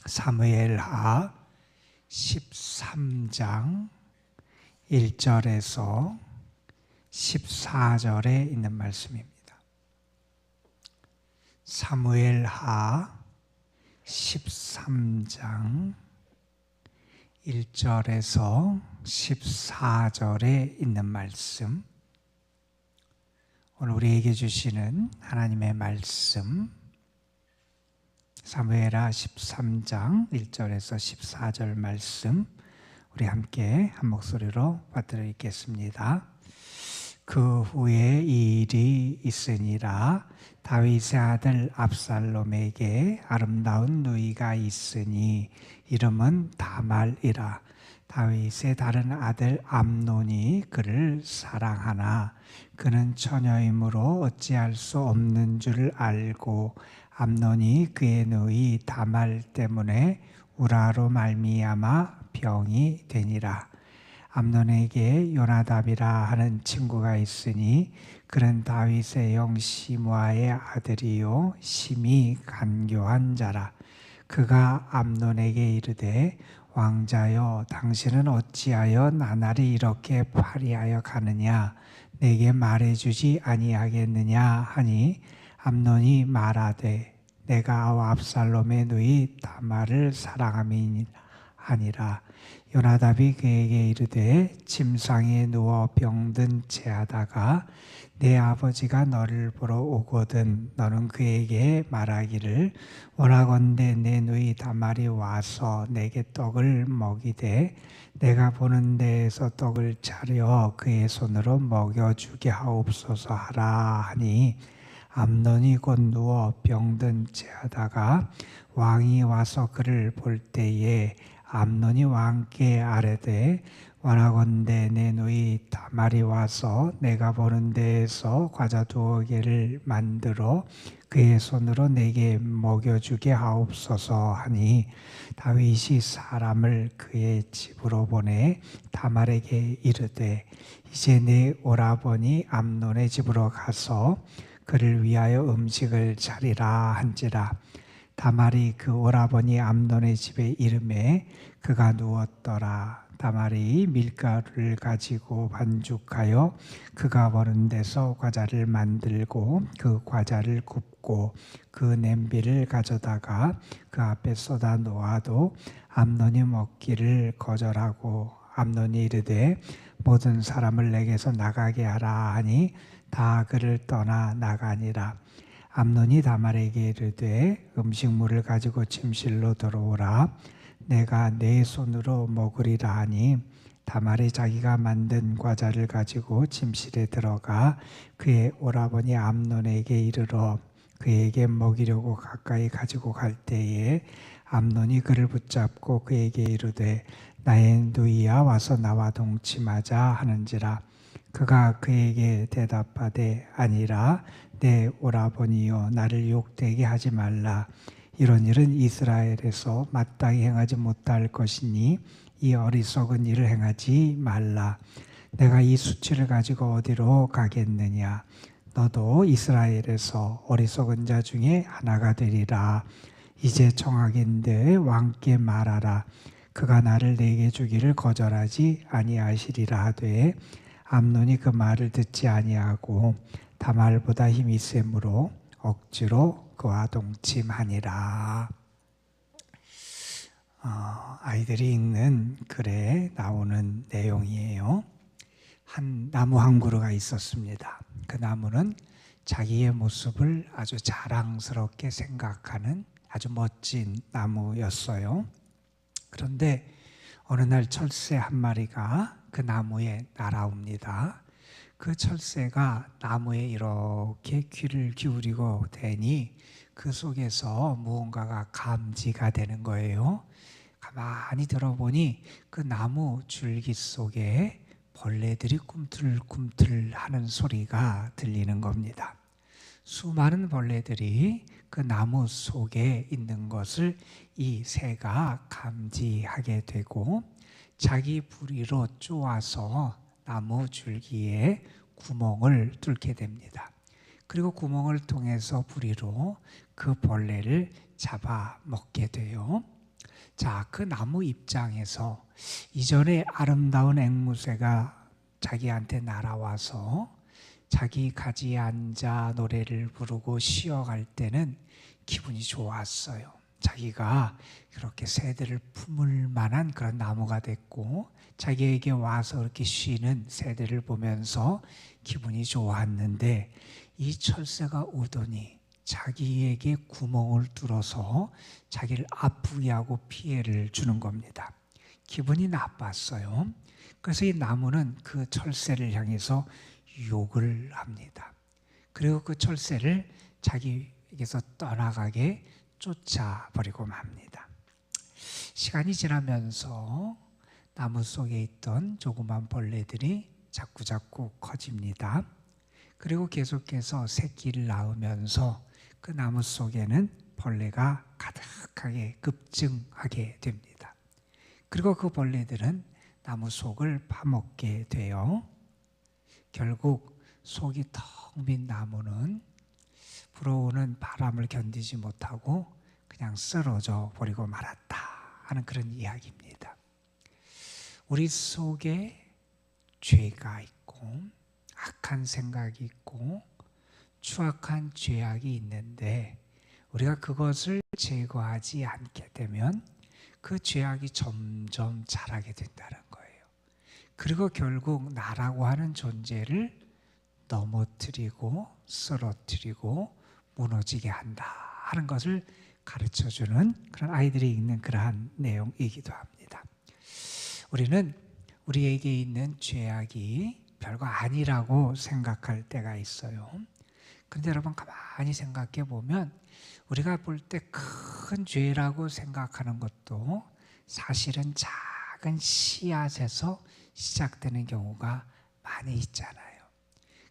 사무엘하 13장 1절에서 14절에 있는 말씀입니다. 사무엘하 13장 1절에서 14절에 있는 말씀, 오늘 우리에게 주시는 하나님의 말씀, 사무엘하 13장 1절에서 14절 말씀, 우리 함께 한 목소리로 받들어 읽겠습니다. 그 후에 이 일이 있으니라. 다윗의 아들 압살롬에게 아름다운 누이가 있으니 이름은 다말이라. 다윗의 다른 아들 암논이 그를 사랑하나 그는 처녀이므로 어찌할 수 없는 줄 알고 암논이 그의 누이 다말 때문에 우라로 말미암아 병이 되니라. 암논에게 요나답이라 하는 친구가 있으니 그는 다윗의 형 시므아의 아들이요 심히 간교한 자라. 그가 암논에게 이르되 왕자여, 당신은 어찌하여 나날이 이렇게 파리하여 가느냐? 내게 말해주지 아니하겠느냐 하니 암논이 말하되 내가 압살롬의 누이 다말을 사랑함이니라 하니라. 요나답이 그에게 이르되 침상에 누워 병든 채하다가 내 아버지가 너를 보러 오거든 너는 그에게 말하기를 원하건대 내 누이 다말이 와서 내게 떡을 먹이되 내가 보는 데에서 떡을 차려 그의 손으로 먹여주게 하옵소서 하라 하니 암논이 곧 누워 병든 채하다가 왕이 와서 그를 볼 때에 암논이 왕께 아뢰되 원하건대 내 누이 다말이 와서 내가 보는 데에서 과자 2개를 만들어 그의 손으로 내게 먹여주게 하옵소서 하니 다윗이 사람을 그의 집으로 보내 다말에게 이르되 이제 내 오라버니 암논의 집으로 가서 그를 위하여 음식을 차리라 한지라. 다말이 그 오라버니 암논의 집에 이르매 그가 누웠더라. 다말이 밀가루를 가지고 반죽하여 그가 보는 데서 과자를 만들고 그 과자를 굽고 그 냄비를 가져다가 그 앞에 쏟아 놓아도 암논이 먹기를 거절하고 암논이 이르되 모든 사람을 내게서 나가게 하라 하니 다 그를 떠나 나가니라. 암논이 다말에게 이르되 음식물을 가지고 침실로 들어오라. 내가 내 손으로 먹으리라 하니 다말이 자기가 만든 과자를 가지고 침실에 들어가 그의 오라버니 암논에게 이르러 그에게 먹이려고 가까이 가지고 갈 때에 암논이 그를 붙잡고 그에게 이르되 나의 누이야 와서 나와 동침하자 하는지라. 그가 그에게 대답하되 아니라 내 오라버니여 나를 욕되게 하지 말라. 이런 일은 이스라엘에서 마땅히 행하지 못할 것이니 이 어리석은 일을 행하지 말라. 내가 이 수치를 가지고 어디로 가겠느냐? 너도 이스라엘에서 어리석은 자 중에 하나가 되리라. 이제 청하건대 왕께 말하라. 그가 나를 내게 주기를 거절하지 아니하시리라 하되 암논이 그 말을 듣지 아니하고 다말보다 힘이 세므로 억지로 그와 동침하니라. 아이들이 읽는 글에 나오는 내용이에요. 나무 한 그루가 있었습니다. 그 나무는 자기의 모습을 아주 자랑스럽게 생각하는 아주 멋진 나무였어요. 그런데 어느 날 철새 한 마리가 그 나무에 날아옵니다. 그 철새가 나무에 이렇게 귀를 기울이고 대니 그 속에서 무언가가 감지가 되는 거예요. 가만히 들어보니 그 나무 줄기 속에 벌레들이 꿈틀꿈틀 하는 소리가 들리는 겁니다. 수많은 벌레들이 그 나무 속에 있는 것을 이 새가 감지하게 되고 자기 부리로 쪼아서 나무 줄기에 구멍을 뚫게 됩니다. 그리고 구멍을 통해서 부리로 그 벌레를 잡아 먹게 돼요. 자, 그 나무 입장에서 이전에 아름다운 앵무새가 자기한테 날아와서 자기 가지에 앉아 노래를 부르고 쉬어갈 때는 기분이 좋았어요. 자기가 그렇게 새들을 품을 만한 그런 나무가 됐고, 자기에게 와서 이렇게 쉬는 새들을 보면서 기분이 좋았는데, 이 철새가 오더니 자기에게 구멍을 뚫어서 자기를 아프게 하고 피해를 주는 겁니다. 기분이 나빴어요. 그래서 이 나무는 그 철새를 향해서 욕을 합니다. 그리고 그 철새를 자기에게서 떠나가게 쫓아버리고 맙니다. 시간이 지나면서 나무 속에 있던 조그만 벌레들이 자꾸자꾸 커집니다. 그리고 계속해서 새끼를 낳으면서 그 나무 속에는 벌레가 가득하게 급증하게 됩니다. 그리고 그 벌레들은 나무 속을 파먹게 돼요. 결국 속이 텅 빈 나무는 불어오는 바람을 견디지 못하고 그냥 쓰러져 버리고 말았다 하는 그런 이야기입니다. 우리 속에 죄가 있고 악한 생각이 있고 추악한 죄악이 있는데, 우리가 그것을 제거하지 않게 되면 그 죄악이 점점 자라게 된다는 거예요. 그리고 결국 나라고 하는 존재를 넘어뜨리고 쓰러뜨리고 무너지게 한다 하는 것을 가르쳐주는 그런 아이들이 읽는 그러한 내용이기도 합니다. 우리는 우리에게 있는 죄악이 별거 아니라고 생각할 때가 있어요. 그런데 여러분, 가만히 생각해 보면 우리가 볼 때 큰 죄라고 생각하는 것도 사실은 작은 씨앗에서 시작되는 경우가 많이 있잖아요.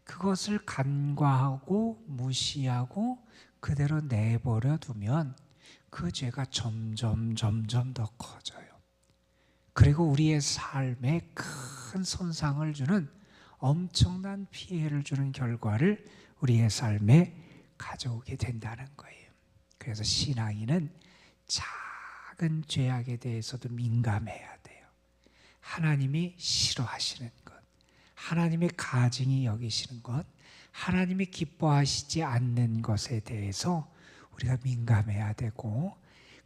그것을 간과하고 무시하고 그대로 내버려 두면 그 죄가 점점 더 커져요. 그리고 우리의 삶에 큰 손상을 주는, 엄청난 피해를 주는 결과를 우리의 삶에 가져오게 된다는 거예요. 그래서 신앙인은 작은 죄악에 대해서도 민감해야 돼요. 하나님이 싫어하시는 것, 하나님의 가증히 여기시는 것, 하나님이 기뻐하시지 않는 것에 대해서 우리가 민감해야 되고,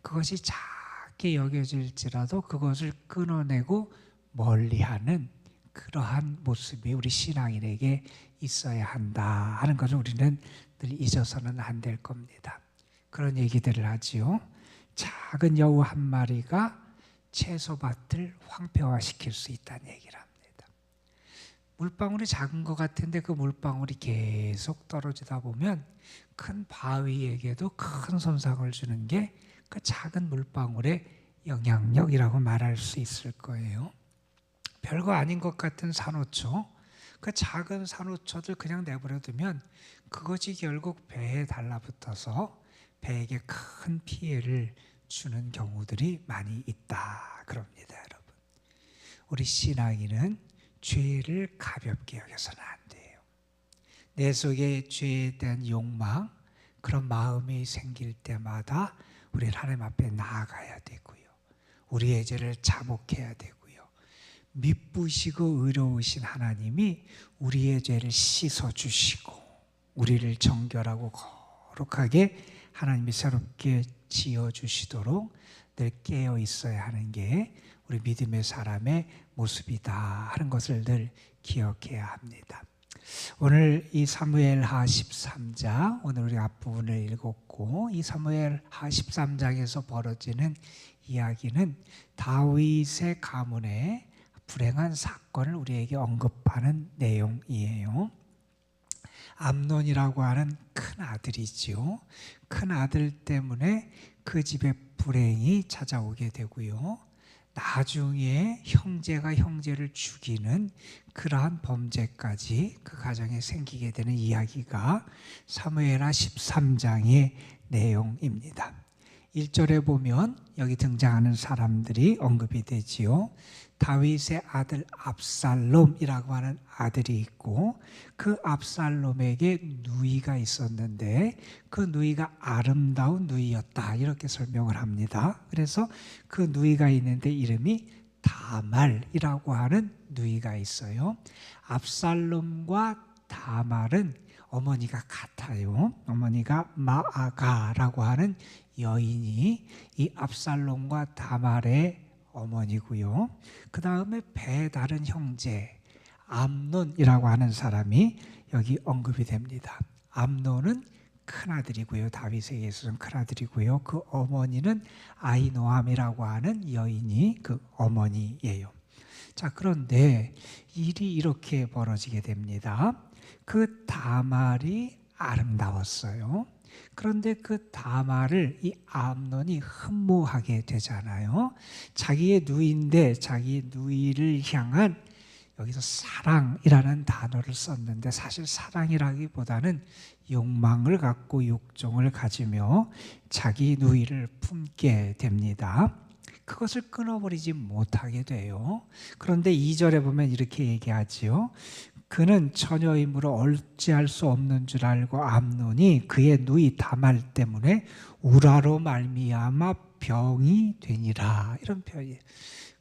그것이 작게 여겨질지라도 그것을 끊어내고 멀리하는 그러한 모습이 우리 신앙인에게 있어야 한다 하는 것을 우리는 늘 잊어서는 안 될 겁니다. 그런 얘기들을 하지요. 작은 여우 한 마리가 채소밭을 황폐화시킬 수 있다는 얘기를 합니다. 물방울이 작은 것 같은데 그 물방울이 계속 떨어지다 보면 큰 바위에게도 큰 손상을 주는 게 그 작은 물방울의 영향력이라고 말할 수 있을 거예요. 별거 아닌 것 같은 산호초, 그 작은 산호초들 그냥 내버려 두면 그것이 결국 배에 달라붙어서 배에게 큰 피해를 주는 경우들이 많이 있다 그럽니다. 여러분, 우리 신앙인은 죄를 가볍게 여겨서는 안 돼요. 내 속에 죄에 대한 욕망, 그런 마음이 생길 때마다 우리는 하나님 앞에 나아가야 되고요, 우리의 죄를 자복해야 되고요, 미쁘시고 의로우신 하나님이 우리의 죄를 씻어주시고 우리를 정결하고 거룩하게 하나님이 새롭게 지어주시도록 늘 깨어 있어야 하는 게 우리 믿음의 사람의 모습이다 하는 것을 늘 기억해야 합니다. 오늘 이 사무엘하 13장, 오늘 우리 앞부분을 읽었고, 이 사무엘하 13장에서 벌어지는 이야기는 다윗의 가문의 불행한 사건을 우리에게 언급하는 내용이에요. 암논이라고 하는 큰 아들이지요. 큰 아들 때문에 그 집에 불행이 찾아오게 되고요, 나중에 형제가 형제를 죽이는 그러한 범죄까지 그 가정에 생기게 되는 이야기가 사무엘하 13장의 내용입니다. 1절에 보면 여기 등장하는 사람들이 언급이 되지요. 다윗의 아들 압살롬이라고 하는 아들이 있고 그 압살롬에게 누이가 있었는데 그 누이가 아름다운 누이였다 이렇게 설명을 합니다. 그래서 그 누이가 있는데 이름이 다말이라고 하는 누이가 있어요. 압살롬과 다말은 어머니가 같아요. 어머니가 마아가라고 하는 여인이 이 압살롬과 다말의 어머니고요. 그 다음에 배 다른 형제 암논이라고 하는 사람이 여기 언급이 됩니다. 암논은 큰아들이고요. 다윗에게 있어서는 큰아들이고요. 그 어머니는 아히노함이라고 하는 여인이 그 어머니예요. 자, 그런데 일이 이렇게 벌어지게 됩니다. 그 다말이 아름다웠어요. 그런데 그 다말을 이 암논이 흠모하게 되잖아요. 자기의 누이인데 자기 누이를 향한 여기서 사랑이라는 단어를 썼는데 사실 사랑이라기보다는 욕망을 갖고 욕정을 가지며 자기 누이를 품게 됩니다. 그것을 끊어버리지 못하게 돼요. 그런데 2절에 보면 이렇게 얘기하지요. 그는 처녀이므로 어찌할 수 없는 줄 알고 암논이 그의 누이 다말 때문에 우라로 말미암아 병이 되니라. 이런 표현이에요.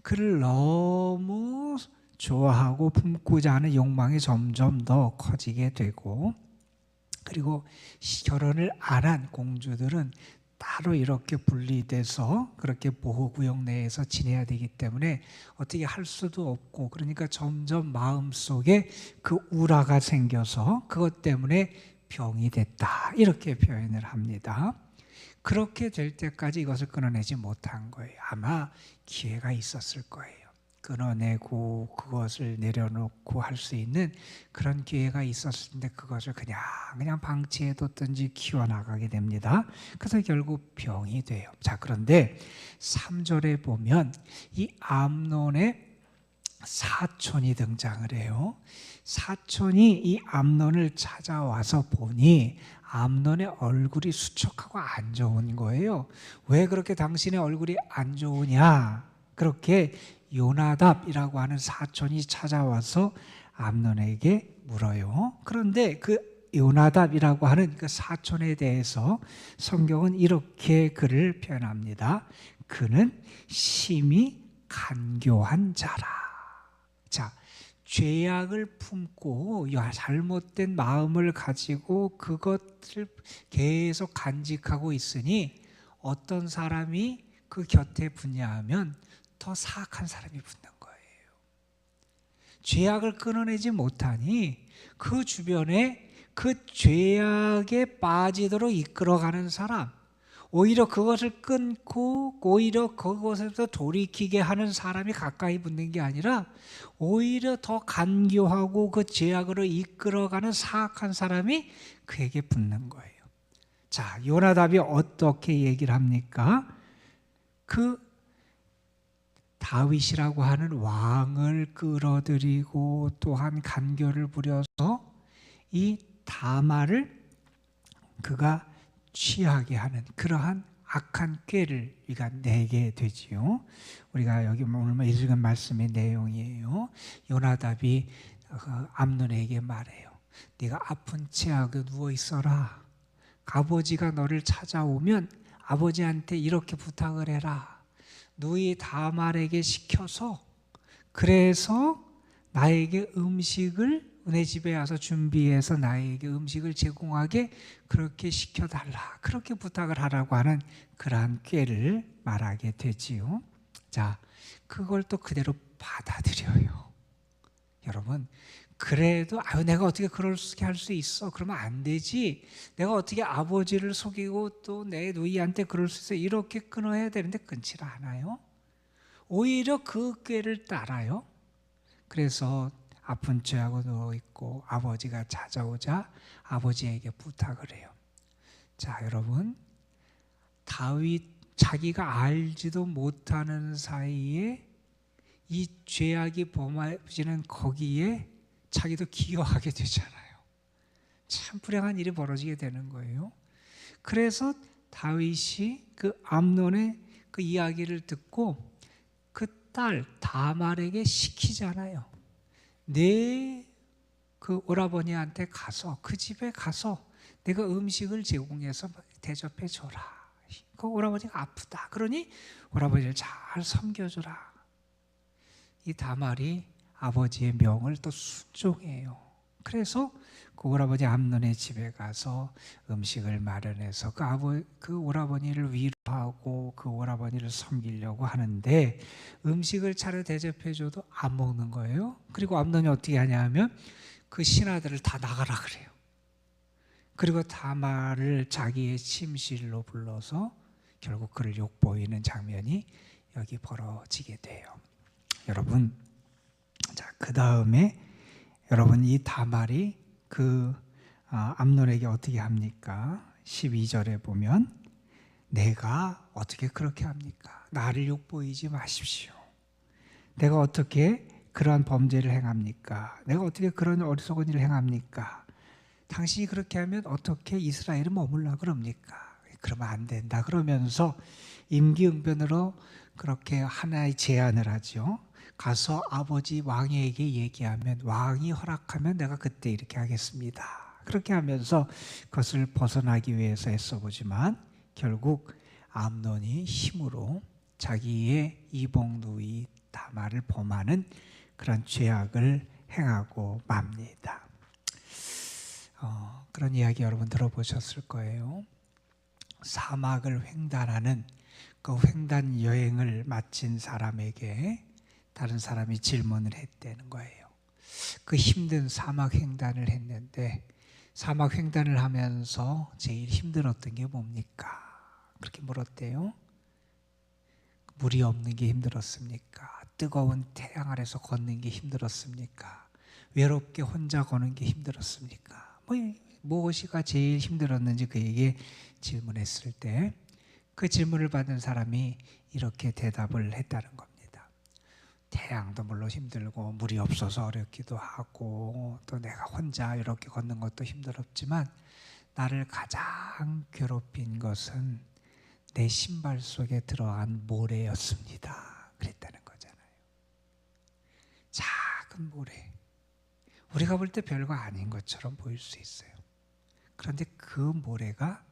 그를 너무 좋아하고 품고자 하는 욕망이 점점 더 커지게 되고, 그리고 결혼을 안 한 공주들은 따로 이렇게 분리돼서 그렇게 보호구역 내에서 지내야 되기 때문에 어떻게 할 수도 없고, 그러니까 점점 마음속에 그 우라가 생겨서 그것 때문에 병이 됐다 이렇게 표현을 합니다. 그렇게 될 때까지 이것을 끊어내지 못한 거예요. 아마 기회가 있었을 거예요. 끊어내고 그것을 내려놓고 할 수 있는 그런 기회가 있었을 텐데 그것을 그냥 방치해뒀든지 키워나가게 됩니다. 그래서 결국 병이 돼요. 자, 그런데 3절에 보면 이 암논의 사촌이 등장을 해요. 사촌이 이 암논을 찾아와서 보니 암논의 얼굴이 수척하고 안 좋은 거예요. 왜 그렇게 당신의 얼굴이 안 좋으냐? 그렇게 요나답이라고 하는 사촌이 찾아와서 암논에게 물어요. 그런데 그 요나답이라고 하는 그 사촌에 대해서 성경은 이렇게 그를 표현합니다. 그는 심히 간교한 자라. 자, 죄악을 품고 잘못된 마음을 가지고 그것을 계속 간직하고 있으니 어떤 사람이 그 곁에 붙냐 하면 더 사악한 사람이 붙는 거예요. 죄악을 끊어내지 못하니 그 주변에 그 죄악에 빠지도록 이끌어가는 사람, 오히려 그것을 끊고 오히려 그것에서 돌이키게 하는 사람이 가까이 붙는 게 아니라 오히려 더 간교하고 그 죄악으로 이끌어가는 사악한 사람이 그에게 붙는 거예요. 자, 요나답이 어떻게 얘기를 합니까? 그 다윗이라고 하는 왕을 끌어들이고 또한 간교를 부려서 이 다말을 그가 취하게 하는 그러한 악한 꾀를 우리가 내게 되지요. 우리가 여기 오늘 읽은 말씀의 내용이에요. 요나답이 암논에게 말해요. 네가 아픈 채하고 누워 있어라. 아버지가 너를 찾아오면 아버지한테 이렇게 부탁을 해라. 누이 다말에게 시켜서 그래서 나에게 음식을 내 집에 와서 준비해서 나에게 음식을 제공하게 그렇게 시켜달라. 그렇게 부탁을 하라고 하는 그러한 꾀를 말하게 되지요. 자, 그걸 또 그대로 받아들여요. 여러분, 그래도 내가 어떻게 그렇게 할 수 있어? 그러면 안 되지. 내가 어떻게 아버지를 속이고 또 내 누이한테 그럴 수 있어? 이렇게 끊어야 되는데 끊지를 않아요. 오히려 그 꾀를 따라요. 그래서 아픈 채하고 누워있고 아버지가 찾아오자 아버지에게 부탁을 해요. 자, 여러분, 다윗 자기가 알지도 못하는 사이에 이 죄악이 범해지는 거기에 자기도 기여하게 되잖아요. 참 불행한 일이 벌어지게 되는 거예요. 그래서 다윗이 그 암논의 그 이야기를 듣고 그 딸 다말에게 시키잖아요. 내 그 오라버니한테 가서 그 집에 가서 내가 음식을 제공해서 대접해 줘라. 그 오라버니가 아프다. 그러니 오라버니를 잘 섬겨주라. 이 다말이 아버지의 명을 또 순종해요. 그래서 그 오라버니 암논의 집에 가서 음식을 마련해서 그 오라버니를 위로하고 그 오라버니를 섬기려고 하는데 음식을 차려 대접해줘도 안 먹는 거예요. 그리고 암논이 어떻게 하냐 하면 그 신하들을 다 나가라 그래요. 그리고 다말을 자기의 침실로 불러서 결국 그를 욕보이는 장면이 여기 벌어지게 돼요. 여러분, 자, 그 다음에 여러분 이 다말이 그 암논에게 어떻게 합니까? 12절에 보면 내가 어떻게 그렇게 합니까? 나를 욕보이지 마십시오. 내가 어떻게 그러한 범죄를 행합니까? 내가 어떻게 그런 어리석은 일을 행합니까? 당신이 그렇게 하면 어떻게 이스라엘을 머물라 그럽니까? 그러면 안 된다 그러면서 임기응변으로 그렇게 하나의 제안을 하죠. 가서 아버지 왕에게 얘기하면 왕이 허락하면 내가 그때 이렇게 하겠습니다. 그렇게 하면서 그것을 벗어나기 위해서 애써보지만 결국 암논이 힘으로 자기의 이복 누이 다말을 범하는 그런 죄악을 행하고 맙니다. 그런 이야기 여러분 들어보셨을 거예요. 사막을 횡단하는 그 횡단 여행을 마친 사람에게 다른 사람이 질문을 했다는 거예요. 그 힘든 사막 횡단을 했는데 사막 횡단을 하면서 제일 힘들었던 게 뭡니까? 그렇게 물었대요. 물이 없는 게 힘들었습니까? 뜨거운 태양 아래서 걷는 게 힘들었습니까? 외롭게 혼자 걷는 게 힘들었습니까? 무엇이가 제일 힘들었는지 그에게 질문했을 때 그 질문을 받은 사람이 이렇게 대답을 했다는 겁니다. 태양도 물론 힘들고 물이 없어서 어렵기도 하고 또 내가 혼자 이렇게 걷는 것도 힘들었지만 나를 가장 괴롭힌 것은 내 신발 속에 들어간 모래였습니다. 그랬다는 거잖아요. 작은 모래. 우리가 볼 때 별거 아닌 것처럼 보일 수 있어요. 그런데 그 모래가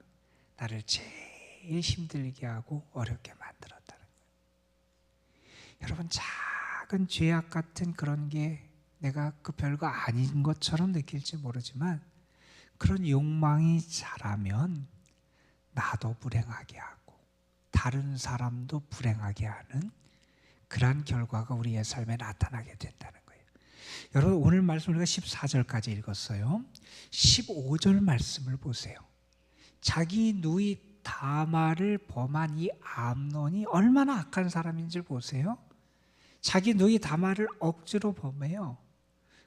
나를 제일 힘들게 하고 어렵게 만들었다는 거예요. 여러분, 작은 죄악 같은 그런 게 내가 그 별거 아닌 것처럼 느낄지 모르지만 그런 욕망이 자라면 나도 불행하게 하고 다른 사람도 불행하게 하는 그러한 결과가 우리의 삶에 나타나게 된다는 거예요. 여러분, 오늘 말씀 우리가 14절까지 읽었어요. 15절 말씀을 보세요. 자기 누이 다말을 범한 이 암논이 얼마나 악한 사람인지 보세요. 자기 누이 다말을 억지로 범해요.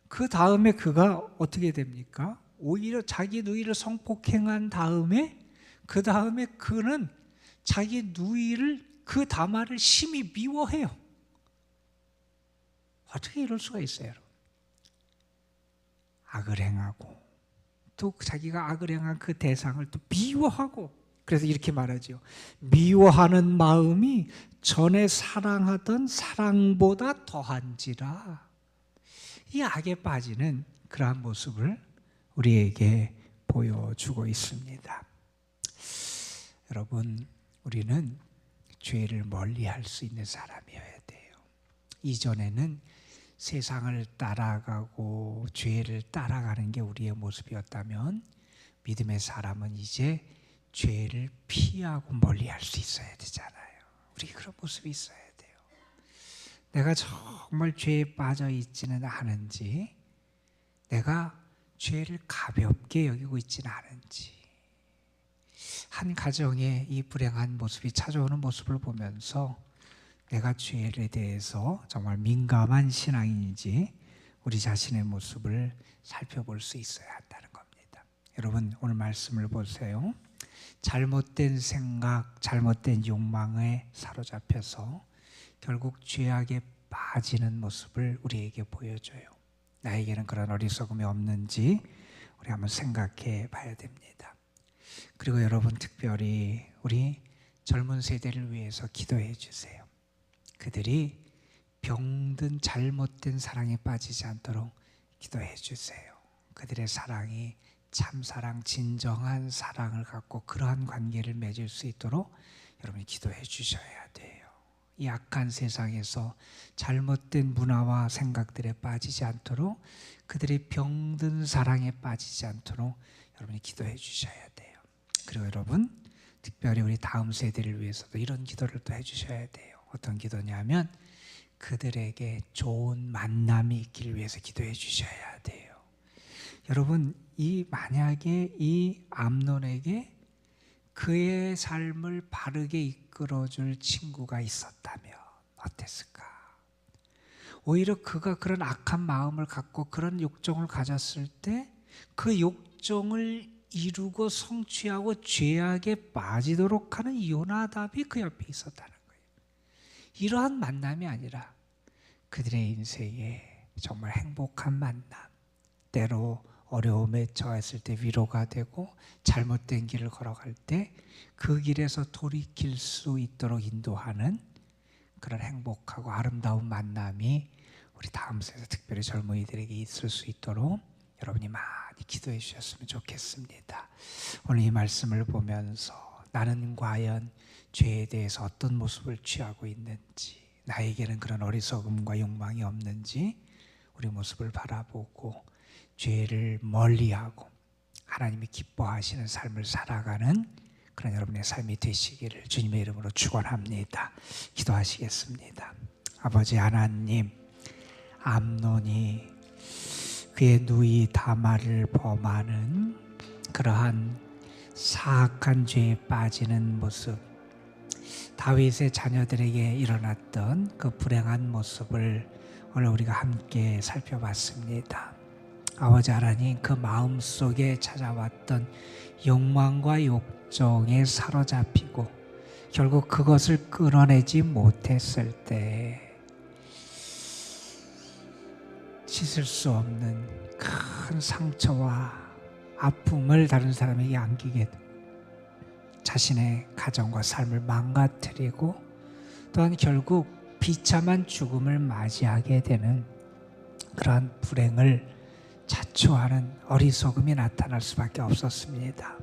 그 다음에 그가 어떻게 됩니까? 오히려 자기 누이를 성폭행한 다음에 그 다음에 그는 자기 누이를 그 다말을 심히 미워해요. 어떻게 이럴 수가 있어요, 여러분? 악을 행하고 또 자기가 악을 행한 그 대상을 또 미워하고 그래서 이렇게 말하죠. 미워하는 마음이 전에 사랑하던 사랑보다 더한지라. 이 악에 빠지는 그러한 모습을 우리에게 보여주고 있습니다. 여러분, 우리는 죄를 멀리할 수 있는 사람이어야 돼요. 이전에는 세상을 따라가고 죄를 따라가는 게 우리의 모습이었다면 믿음의 사람은 이제 죄를 피하고 멀리할 수 있어야 되잖아요. 우리 그런 모습이 있어야 돼요. 내가 정말 죄에 빠져 있지는 않은지, 내가 죄를 가볍게 여기고 있지는 않은지, 한 가정의 이 불행한 모습이 찾아오는 모습을 보면서 내가 죄에 대해서 정말 민감한 신앙인지 우리 자신의 모습을 살펴볼 수 있어야 한다는 겁니다. 여러분, 오늘 말씀을 보세요. 잘못된 생각, 잘못된 욕망에 사로잡혀서 결국 죄악에 빠지는 모습을 우리에게 보여줘요. 나에게는 그런 어리석음이 없는지 우리 한번 생각해 봐야 됩니다. 그리고 여러분, 특별히 우리 젊은 세대를 위해서 기도해 주세요. 그들이 병든 잘못된 사랑에 빠지지 않도록 기도해 주세요. 그들의 사랑이 참사랑, 진정한 사랑을 갖고 그러한 관계를 맺을 수 있도록 여러분이 기도해 주셔야 돼요. 이 악한 세상에서 잘못된 문화와 생각들에 빠지지 않도록, 그들의 병든 사랑에 빠지지 않도록 여러분이 기도해 주셔야 돼요. 그리고 여러분, 특별히 우리 다음 세대를 위해서도 이런 기도를 또 해주셔야 돼요. 어떤 기도냐면 그들에게 좋은 만남이 있기를 위해서 기도해 주셔야 돼요. 여러분, 만약에 이 암논에게 그의 삶을 바르게 이끌어줄 친구가 있었다면 어땠을까? 오히려 그가 그런 악한 마음을 갖고 그런 욕정을 가졌을 때 그 욕정을 이루고 성취하고 죄악에 빠지도록 하는 요나답이 그 옆에 있었다는 거예요. 이러한 만남이 아니라 그들의 인생에 정말 행복한 만남, 때로 어려움에 처했을 때 위로가 되고 잘못된 길을 걸어갈 때 그 길에서 돌이킬 수 있도록 인도하는 그런 행복하고 아름다운 만남이 우리 다음 세대 특별히 젊은이들에게 있을 수 있도록 여러분이 많이 기도해 주셨으면 좋겠습니다. 오늘 이 말씀을 보면서 나는 과연 죄에 대해서 어떤 모습을 취하고 있는지, 나에게는 그런 어리석음과 욕망이 없는지 우리 모습을 바라보고 죄를 멀리하고 하나님이 기뻐하시는 삶을 살아가는 그런 여러분의 삶이 되시기를 주님의 이름으로 축원합니다. 기도하시겠습니다. 아버지 하나님, 암논이 그의 누이 다말을 범하는 그러한 사악한 죄에 빠지는 모습, 다윗의 자녀들에게 일어났던 그 불행한 모습을 오늘 우리가 함께 살펴봤습니다. 아버지 하나님, 그 마음속에 찾아왔던 욕망과 욕정에 사로잡히고 결국 그것을 끊어내지 못했을 때 씻을 수 없는 큰 상처와 아픔을 다른 사람에게 안기게 되고 자신의 가정과 삶을 망가뜨리고 또한 결국 비참한 죽음을 맞이하게 되는 그러한 불행을 자초하는 어리석음이 나타날 수밖에 없었습니다.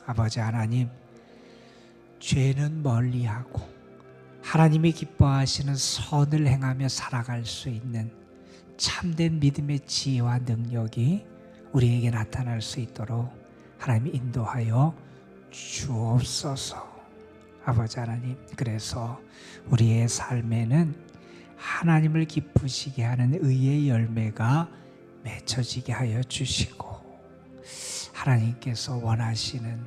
아버지 하나님, 죄는 멀리하고 하나님이 기뻐하시는 선을 행하며 살아갈 수 있는 참된 믿음의 지혜와 능력이 우리에게 나타날 수 있도록 하나님이 인도하여 주옵소서. 아버지 하나님, 그래서 우리의 삶에는 하나님을 기쁘시게 하는 의의 열매가 맺혀지게 하여 주시고, 하나님께서 원하시는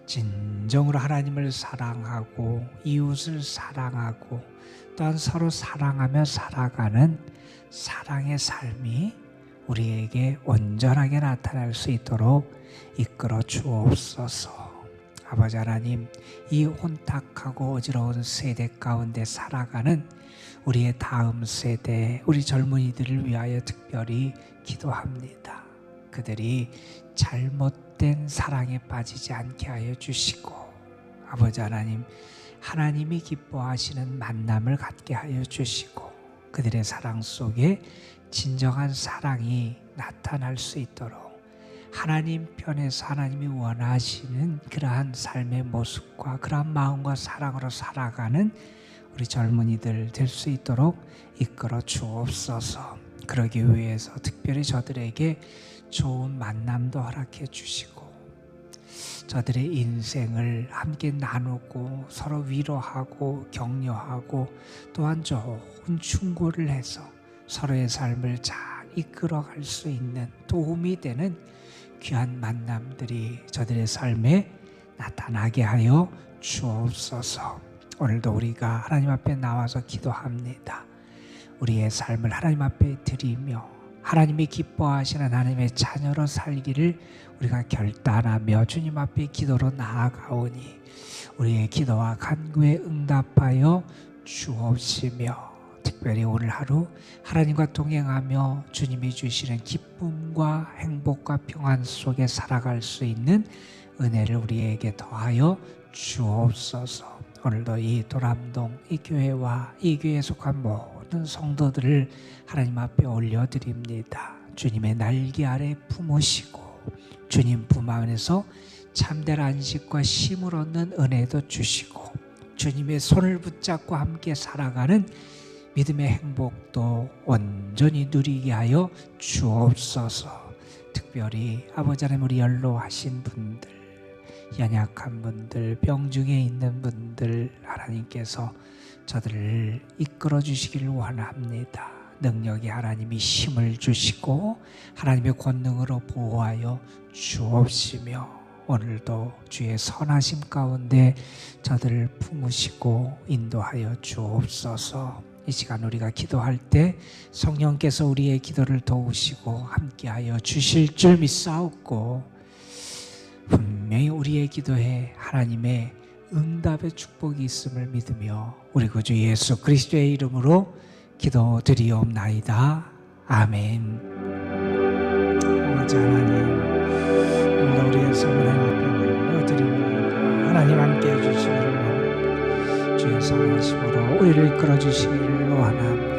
진정으로 하나님을 사랑하고 이웃을 사랑하고 또한 서로 사랑하며 살아가는 사랑의 삶이 우리에게 온전하게 나타날 수 있도록 이끌어 주옵소서. 아버지 하나님, 이 혼탁하고 어지러운 세대 가운데 살아가는 우리의 다음 세대, 우리 젊은이들을 위하여 특별히 기도합니다. 그들이 잘못된 사랑에 빠지지 않게 하여 주시고, 아버지 하나님, 하나님이 기뻐하시는 만남을 갖게 하여 주시고 그들의 사랑 속에 진정한 사랑이 나타날 수 있도록 하나님 편에서 하나님이 원하시는 그러한 삶의 모습과 그러한 마음과 사랑으로 살아가는 우리 젊은이들 될 수 있도록 이끌어 주옵소서. 그러기 위해서 특별히 저들에게 좋은 만남도 허락해 주시고 저들의 인생을 함께 나누고 서로 위로하고 격려하고 또한 좋은 충고를 해서 서로의 삶을 잘 이끌어갈 수 있는 도움이 되는 귀한 만남들이 저들의 삶에 나타나게 하여 주옵소서. 오늘도 우리가 하나님 앞에 나와서 기도합니다. 우리의 삶을 하나님 앞에 드리며 하나님이 기뻐하시는 하나님의 자녀로 살기를 우리가 결단하며 주님 앞에 기도로 나아가오니 우리의 기도와 간구에 응답하여 주옵시며 특별히 오늘 하루 하나님과 동행하며 주님이 주시는 기쁨과 행복과 평안 속에 살아갈 수 있는 은혜를 우리에게 더하여 주옵소서. 오늘도 이 도람동 이 교회와 이 교회에 속한 모든 성도들을 하나님 앞에 올려드립니다. 주님의 날개 아래 품으시고 주님 품 안에서 참된 안식과 쉼을 얻는 은혜도 주시고 주님의 손을 붙잡고 함께 살아가는 믿음의 행복도 온전히 누리게 하여 주옵소서. 특별히 아버지 하나님 우리 연로하신 분들, 연약한 분들, 병중에 있는 분들 하나님께서 저들을 이끌어 주시기를 원합니다. 능력이 하나님이 힘을 주시고 하나님의 권능으로 보호하여 주옵시며 오늘도 주의 선하심 가운데 저들을 품으시고 인도하여 주옵소서. 이 시간 우리가 기도할 때 성령께서 우리의 기도를 도우시고 함께하여 주실 줄 믿사옵고 분명히 우리의 기도에 하나님의 응답의 축복이 있음을 믿으며 우리 구주 예수 그리스도의 이름으로 기도드리옵나이다. 아멘. 아버지 하나님, 오늘 우리의 성을 앞에 올려드립니다. 하나님 함께해 주시기를 원합니다. 주의 선하심으로 우리를 이끌어 주시기를 원합니다.